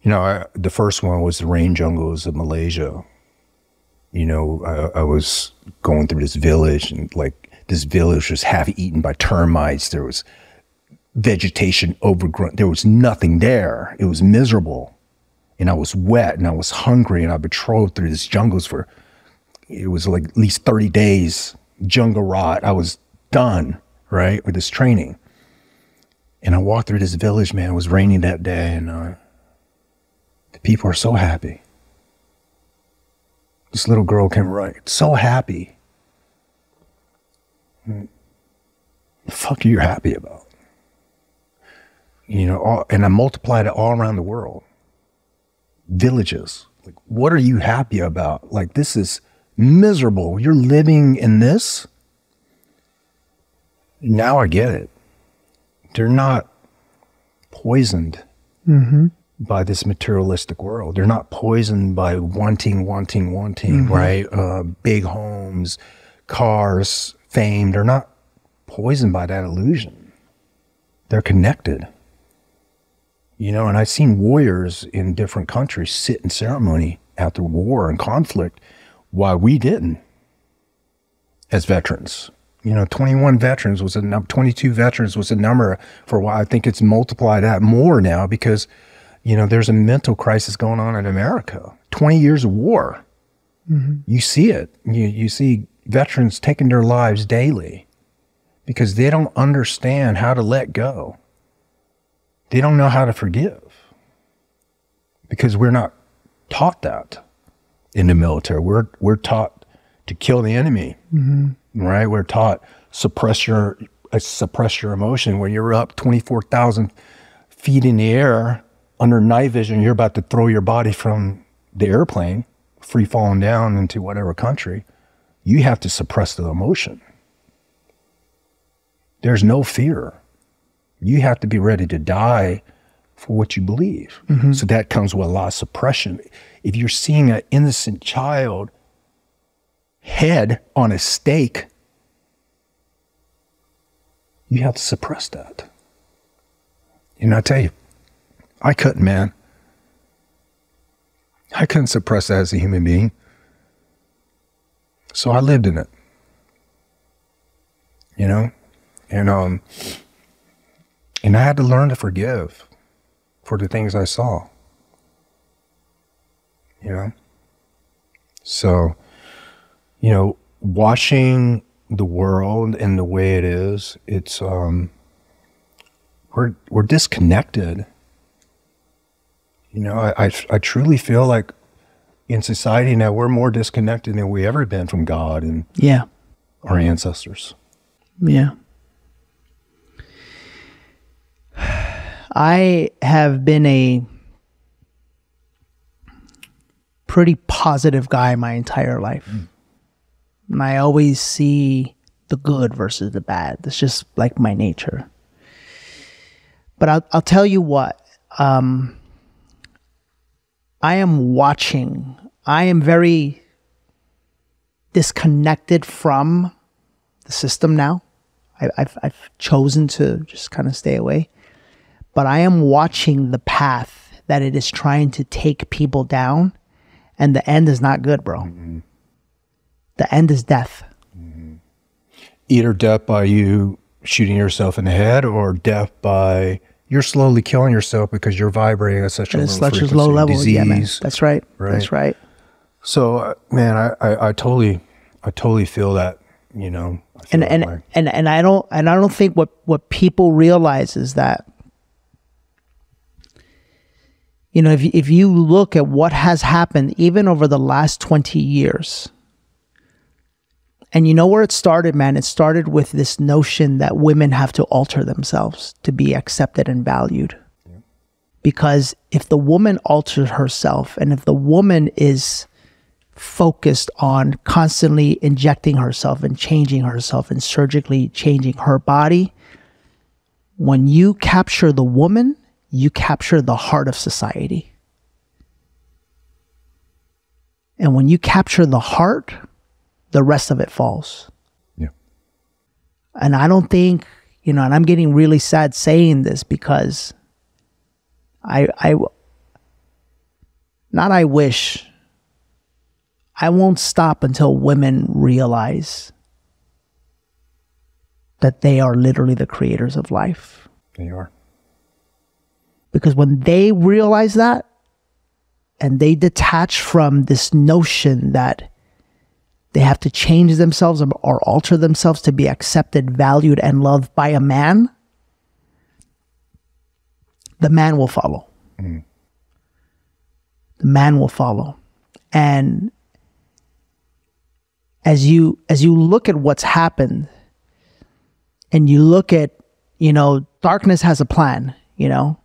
B: You know, the first one was the rain jungles of Malaysia. You know, I was going through this village and like, this village was half eaten by termites. There was vegetation overgrown. There was nothing there. It was miserable. And I was wet and I was hungry and I patrolled through these jungles for, it was like at least 30 days, jungle rot. I was done, right, with this training. And I walked through this village, man. It was raining that day and the people are so happy. This little girl came right, so happy. The fuck are you happy about? You know, and I multiplied it all around the world. Villages. Like, what are you happy about? Like, this is miserable. You're living in this? Now I get it. They're not poisoned by this materialistic world. They're not poisoned by wanting, right? Big homes, cars, fame. They're not poisoned by that illusion. They're connected. You know, and I've seen warriors in different countries sit in ceremony after war and conflict while we didn't as veterans. You know, 21 veterans was a number, 22 veterans was a number for a while. I think it's multiplied that more now because, you know, there's a mental crisis going on in America. 20 years of war. You see it. You see veterans taking their lives daily because they don't understand how to let go. They don't know how to forgive because we're not taught that in the military. We're taught to kill the enemy, right? We're taught suppress your emotion. When you're up 24,000 feet in the air under night vision, you're about to throw your body from the airplane, free falling down into whatever country. You have to suppress the emotion. There's no fear. You have to be ready to die for what you believe. So that comes with a lot of suppression. If you're seeing an innocent child head on a stake, you have to suppress that. And I tell you, I couldn't, man. I couldn't suppress that as a human being. So I lived in it, you know, and I had to learn to forgive for the things I saw, you know. So, you know, watching the world and the way it is, it's we're disconnected. You know, I truly feel like in society now we're more disconnected than we ever been from God and our ancestors.
A: Yeah. I have been a pretty positive guy my entire life. And I always see the good versus the bad. That's just like my nature. But I'll tell you what, I am very disconnected from the system now. I've chosen to just kind of stay away. But I am watching the path that it is trying to take people down, and the end is not good, bro. Mm-hmm. The end is death.
B: Mm-hmm. Either death by you shooting yourself in the head, or death by you're slowly killing yourself because you're vibrating at such a
A: low level.
B: Disease,
A: yeah, man. That's right. That's right.
B: So, man, I totally feel that. You know,
A: and I don't think what people realize is that, you know, if you look at what has happened even over the last 20 years, and you know where it started, man, it started with this notion that women have to alter themselves to be accepted and valued. Yeah. Because if the woman alters herself, and if the woman is focused on constantly injecting herself and changing herself and surgically changing her body, when you capture the woman, you capture the heart of society. And when you capture the heart, the rest of it falls.
B: Yeah.
A: And I don't think, you know, and I'm getting really sad saying this because I won't stop until women realize that they are literally the creators of life.
B: They are.
A: Because when they realize that, and they detach from this notion that they have to change themselves or alter themselves to be accepted, valued, and loved by a man, the man will follow. Mm. The man will follow. And as you look at what's happened, and you look at, you know, darkness has a plan, you know,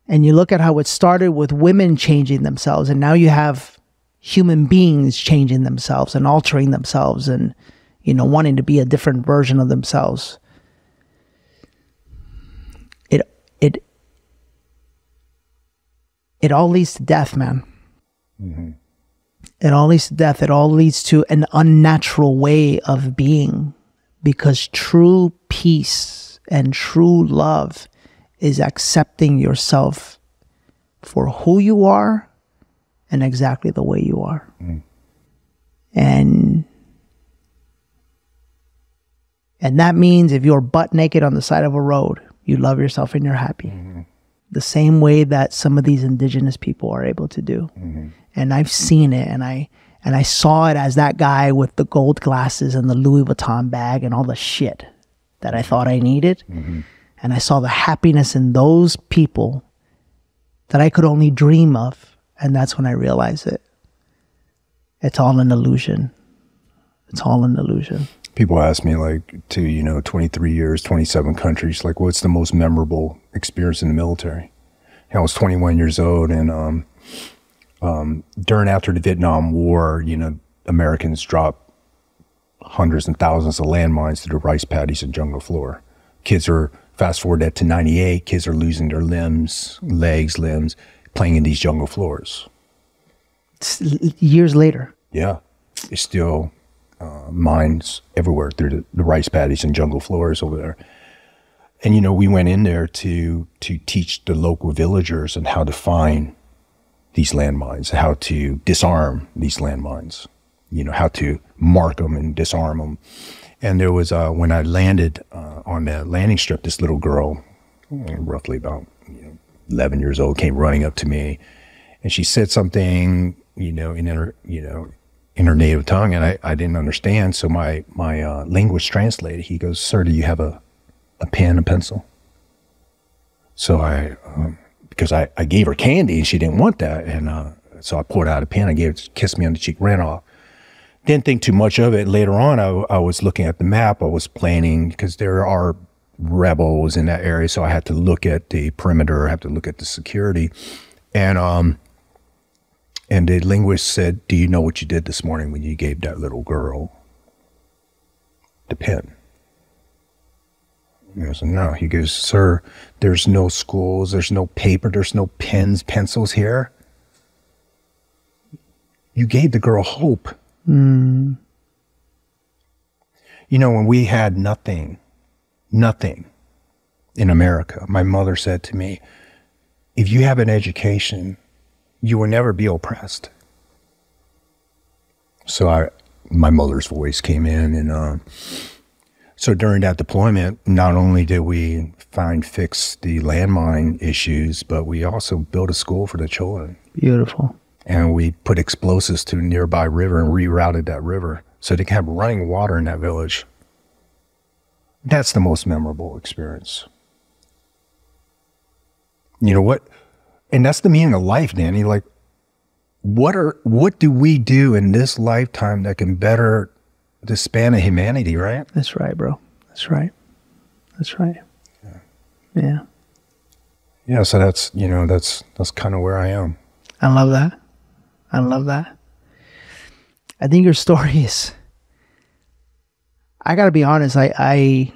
A: and you look at how it started with women changing themselves, and now you have human beings changing themselves and altering themselves and, you know, wanting to be a different version of themselves. It all leads to death, man. Mm-hmm. It all leads to death. It all leads to an unnatural way of being, because true peace and true love is accepting yourself for who you are and exactly the way you are. Mm. And that means if you're butt naked on the side of a road, you love yourself and you're happy. Mm-hmm. The same way that some of these indigenous people are able to do. Mm-hmm. And I've seen it, and I saw it as that guy with the gold glasses and the Louis Vuitton bag and all the shit that I thought I needed. Mm-hmm. And I saw the happiness in those people that I could only dream of. And that's when I realized it. It's all an illusion. It's all an illusion.
B: People ask me, like, to, you know, 23 years, 27 countries, like, what's the most memorable experience in the military? And I was 21 years old, and after the Vietnam War, you know, Americans dropped hundreds and thousands of landmines to the rice paddies and jungle floor. Kids are, fast forward that to 98, kids are losing their limbs, limbs, playing in these jungle floors.
A: Years later.
B: Yeah. It's still mines everywhere through the rice paddies and jungle floors over there. And, you know, we went in there to teach the local villagers and how to find these landmines, how to disarm these landmines, you know, how to mark them and disarm them. And there was, when I landed on the landing strip, this little girl, roughly about 11 years old, came running up to me, and she said something, you know, in her native tongue, and I didn't understand. So my linguist translated. He goes, "Sir, do you have a pen, a pencil?" So because I gave her candy and she didn't want that, and so I pulled out a pen. I gave it, kissed me on the cheek, ran off. Didn't think too much of it. Later on, I was looking at the map. I was planning, because there are rebels in that area, so I had to look at the perimeter. I had to look at the security, and the linguist said, "Do you know what you did this morning when you gave that little girl the pen?" I said, "No." He goes, "Sir, there's no schools, there's no paper, there's no pens, pencils here. You gave the girl hope." Mm. You know, when we had nothing in America, my mother said to me, "If you have an education, you will never be oppressed." So my mother's voice came in, and so during that deployment, not only did we fix the landmine issues, but we also built a school for the children.
A: Beautiful.
B: And we put explosives to a nearby river and rerouted that river so they can have running water in that village. That's the most memorable experience. You know what? And that's the meaning of life, Danny. Like, what do we do in this lifetime that can better the span of humanity, right?
A: That's right, bro. That's right. That's right. Yeah.
B: Yeah, so that's, you know, that's kind of where I am.
A: I love that. I love that. I think your story is, I got to be honest, I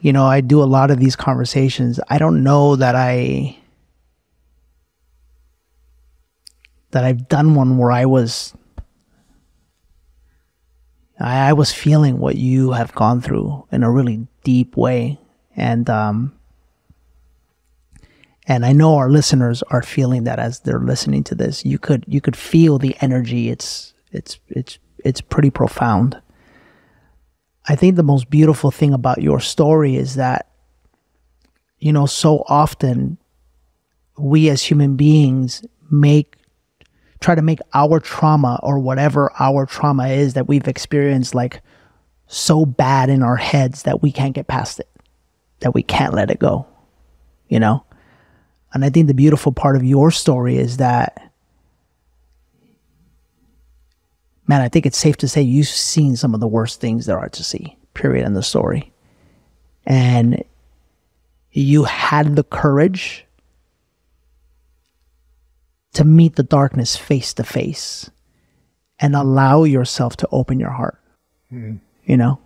A: do a lot of these conversations. I don't know that I've done one where I was feeling what you have gone through in a really deep way. And I know our listeners are feeling that as they're listening to this. You could feel the energy. It's pretty profound. I think the most beautiful thing about your story is that, you know, so often we as human beings try to make our trauma, or whatever our trauma is that we've experienced, like so bad in our heads that we can't get past it, that we can't let it go, you know? And I think the beautiful part of your story is that, man, I think it's safe to say you've seen some of the worst things there are to see, period, in the story. And you had the courage to meet the darkness face to face and allow yourself to open your heart, you know?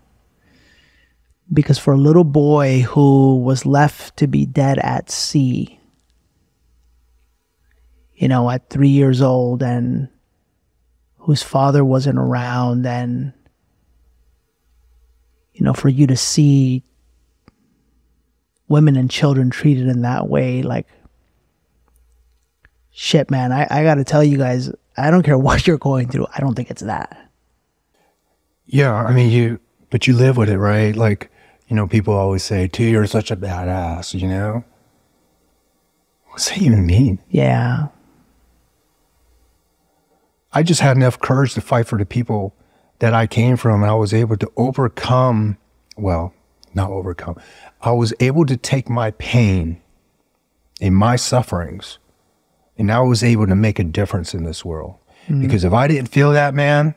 A: Because for a little boy who was left to be dead at sea, you know, at 3 years old, and whose father wasn't around, and, you know, for you to see women and children treated in that way, like, shit, man, I got to tell you guys, I don't care what you're going through. I don't think it's that.
B: Yeah, I mean, but you live with it, right? Like, you know, people always say, "T, you're such a badass," you know? What's that even mean?
A: Yeah.
B: I just had enough courage to fight for the people that I came from, and I was able to overcome, well, not overcome. I was able to take my pain and my sufferings, and I was able to make a difference in this world. Because if I didn't feel that, man,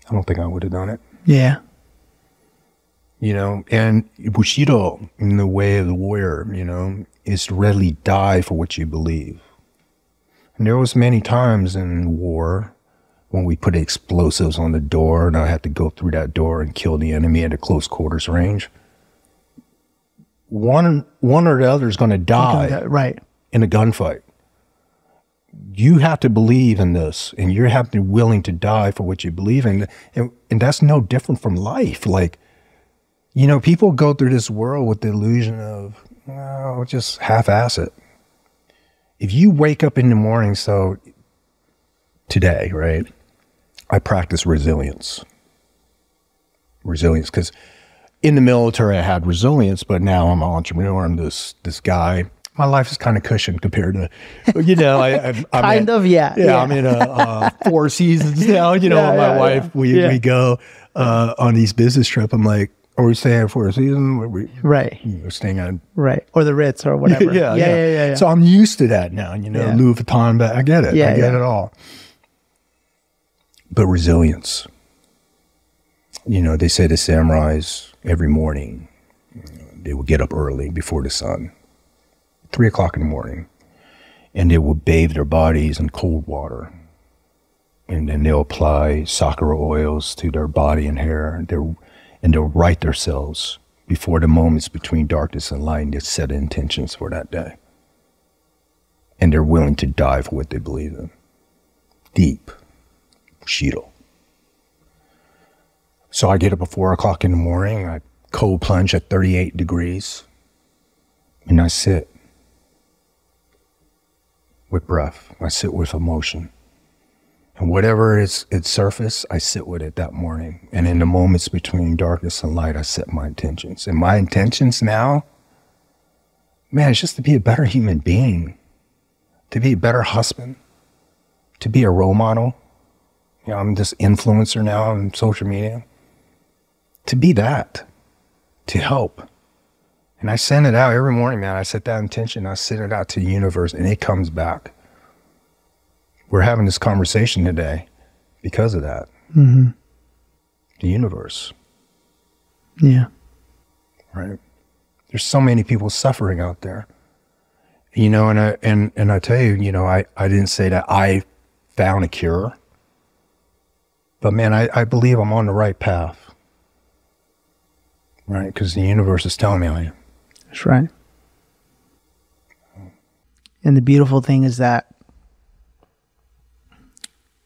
B: I don't think I would have done it.
A: Yeah.
B: You know, and Bushido, in the way of the warrior, you know, is to readily die for what you believe. And there was many times in war when we put explosives on the door and I had to go through that door and kill the enemy at a close quarters range. One or the other is going to die,
A: right,
B: in a gunfight. You have to believe in this, and you have to be willing to die for what you believe in. And that's no different from life. Like, you know, people go through this world with the illusion of, oh, just half-ass it. If you wake up in the morning, so today, right, I practice resilience. Resilience, because in the military I had resilience, but now I'm an entrepreneur. I'm this guy. My life is kind of cushioned compared to, I'm
A: yeah.
B: I'm in a 4 seasons now, with my wife. We go on these business trip. I'm like, are we staying for a season?
A: Right.
B: Staying on.
A: Right. Or the Ritz or whatever. Yeah.
B: So I'm used to that now, Louis Vuitton, but I get it. I get it all. But resilience. They say the samurais every morning, they would get up early before the sun, 3 o'clock in the morning, and they would bathe their bodies in cold water. And then they'll apply sakura oils to their body and hair. And they'll write themselves before the moments between darkness and light, and they set intentions for that day. And they're willing to die for what they believe in. Deep. Bushido. So I get up at 4 o'clock in the morning, I cold plunge at 38 degrees, and I sit with breath. I sit with emotion. And whatever is its surface, I sit with it that morning. And in the moments between darkness and light, I set my intentions. And my intentions now, man, it's just to be a better human being, to be a better husband, to be a role model. I'm this influencer now on social media. To be that, to help. And I send it out every morning, man. I set that intention, I send it out to the universe, and it comes back. We're having this conversation today because of that. Mm-hmm. The universe.
A: Yeah.
B: Right. There's so many people suffering out there. And I tell you, I didn't say that I found a cure. But man, I believe I'm on the right path. Right? Because the universe is telling me I am.
A: That's right. And the beautiful thing is that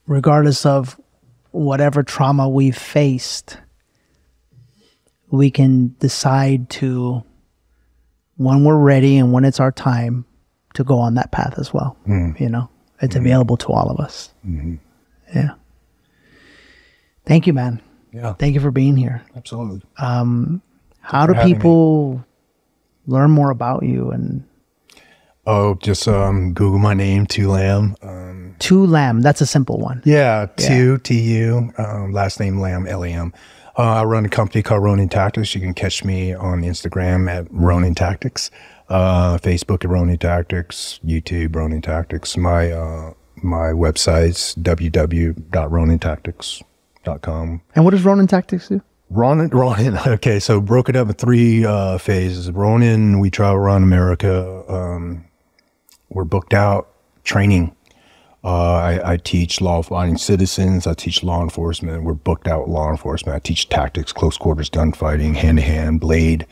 A: regardless of whatever trauma we've faced, we can decide to, when we're ready and when it's our time, to go on that path as well. It's available to all of us. Mm-hmm. Yeah. Thank you, man.
B: Yeah.
A: Thank you for being here.
B: Absolutely.
A: How do people learn more about you? And
B: just Google my name, Tu Lam.
A: Tu Lam, that's a simple one.
B: Yeah, Tu, last name Lam, Lam. I run a company called Ronin Tactics. You can catch me on Instagram at Ronin Tactics, Facebook at Ronin Tactics, YouTube Ronin Tactics. My website's www.ronintactics.com.
A: And what does Ronin Tactics do?
B: Ronin. Okay, so broke it up in 3 phases. Ronin, we travel around America. We're booked out training. I teach law-abiding citizens. I teach law enforcement. We're booked out law enforcement. I teach tactics, close quarters gunfighting, hand-to-hand, blade,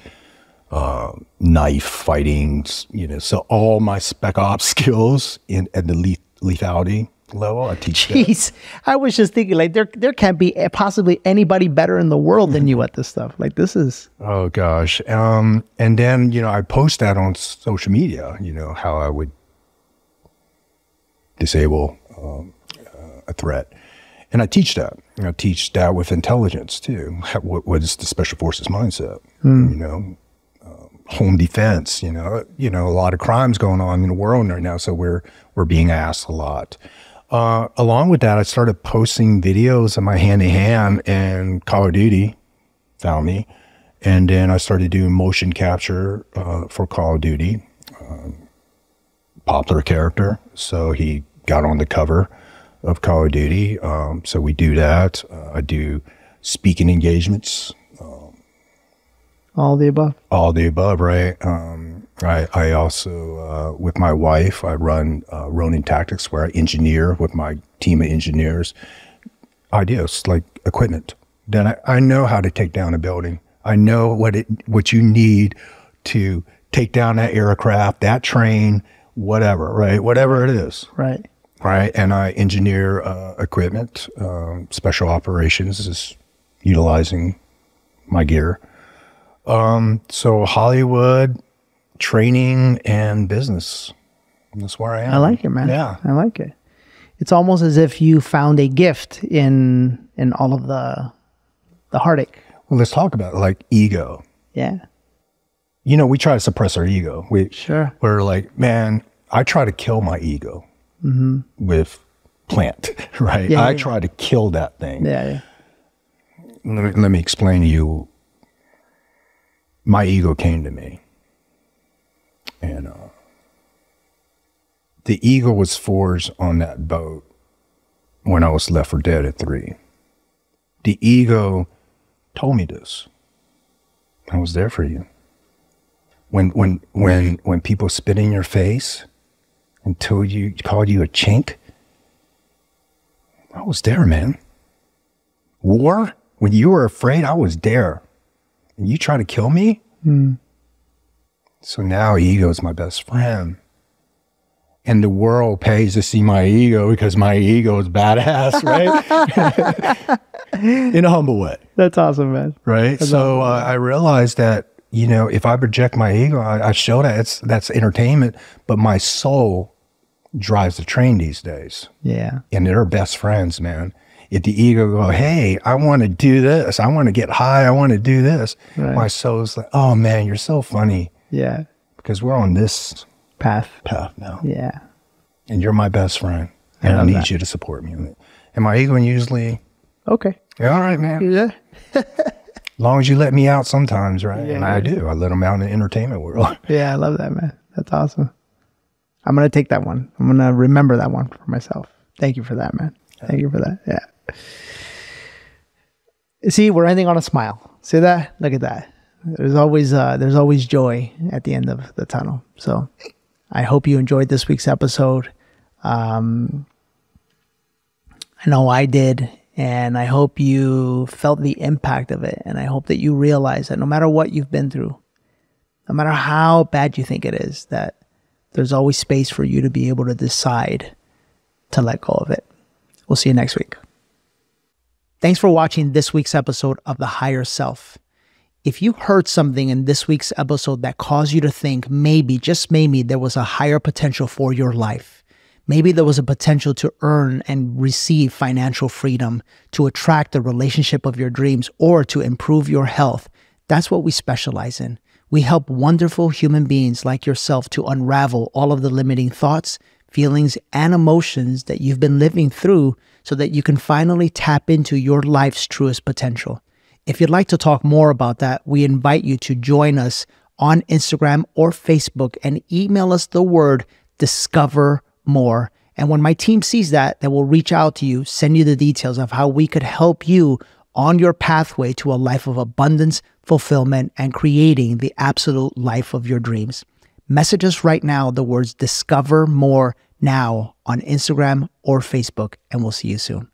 B: knife fighting. So all my spec ops skills at the lethality level, I teach.
A: Jeez, I was just thinking, like, there can't be possibly anybody better in the world than you at this stuff. Like, this is.
B: Oh gosh, and then I post that on social media. How I would disable a threat, and I teach that. I teach that with intelligence too. What is the special forces mindset? Home defense. A lot of crimes going on in the world right now, so we're being asked a lot. Along with that, I started posting videos of my hand-to-hand, and Call of Duty found me. And then I started doing motion capture for Call of Duty. Popular character, so he got on the cover of Call of Duty. So we do that. I do speaking engagements.
A: All the above? All
B: the above, right. I also, with my wife, I run Ronin Tactics, where I engineer with my team of engineers ideas like equipment. Then I know how to take down a building. I know what you need to take down that aircraft, that train, whatever, right? Whatever it is.
A: Right.
B: Right. And I engineer equipment. Special operations is utilizing my gear. So Hollywood, training, and business. That's where I am.
A: I like it, man.
B: Yeah.
A: I like it. It's almost as if you found a gift in all of the heartache.
B: Well, let's talk about it, like ego.
A: Yeah.
B: you know, we try to suppress our ego. We're like, man, I try to kill my ego with plant, right? I try to kill that thing. Let me explain to you. My ego came to me, and the ego was forged on that boat when I was left for dead at 3. The ego told me this. I was there for you. When people spit in your face and called you a chink, I was there, man. War, when you were afraid, I was there. And you try to kill me? So now ego is my best friend. And the world pays to see my ego because my ego is badass, right? In a humble way.
A: That's awesome, man.
B: Right? So I realized that, you know, if I project my ego, I show that that's entertainment, but my soul drives the train these days.
A: Yeah.
B: And they're best friends, man. If the ego go, hey, I want to do this. I want to get high. I want to do this. Right. My soul's like, oh, man, you're so funny.
A: Yeah.
B: Because we're on this
A: path
B: now.
A: Yeah.
B: And you're my best friend. And I need you to support me on it. And my ego usually,
A: okay.
B: Yeah, all right, man.
A: Yeah.
B: As long as you let me out sometimes, right? Yeah, and I do. I let them out in the entertainment world.
A: Yeah, I love that, man. That's awesome. I'm going to take that one. I'm going to remember that one for myself. Thank you for that, man. Thank you for that. Yeah. See, we're ending on a smile. See that? Look at that. There's always joy at the end of the tunnel. So I hope you enjoyed this week's episode. I know I did, and I hope you felt the impact of it. And I hope that you realize that no matter what you've been through, no matter how bad you think it is, that there's always space for you to be able to decide to let go of it. We'll see you next week. Thanks for watching this week's episode of The Higher Self. If you heard something in this week's episode that caused you to think maybe, just maybe, there was a higher potential for your life, maybe there was a potential to earn and receive financial freedom, to attract the relationship of your dreams, or to improve your health, that's what we specialize in. We help wonderful human beings like yourself to unravel all of the limiting thoughts, feelings, and emotions that you've been living through so that you can finally tap into your life's truest potential. If you'd like to talk more about that, we invite you to join us on Instagram or Facebook and email us the word discover more. And when my team sees that, they will reach out to you, send you the details of how we could help you on your pathway to a life of abundance, fulfillment, and creating the absolute life of your dreams. Message us right now the words discover more now on Instagram or Facebook, and we'll see you soon.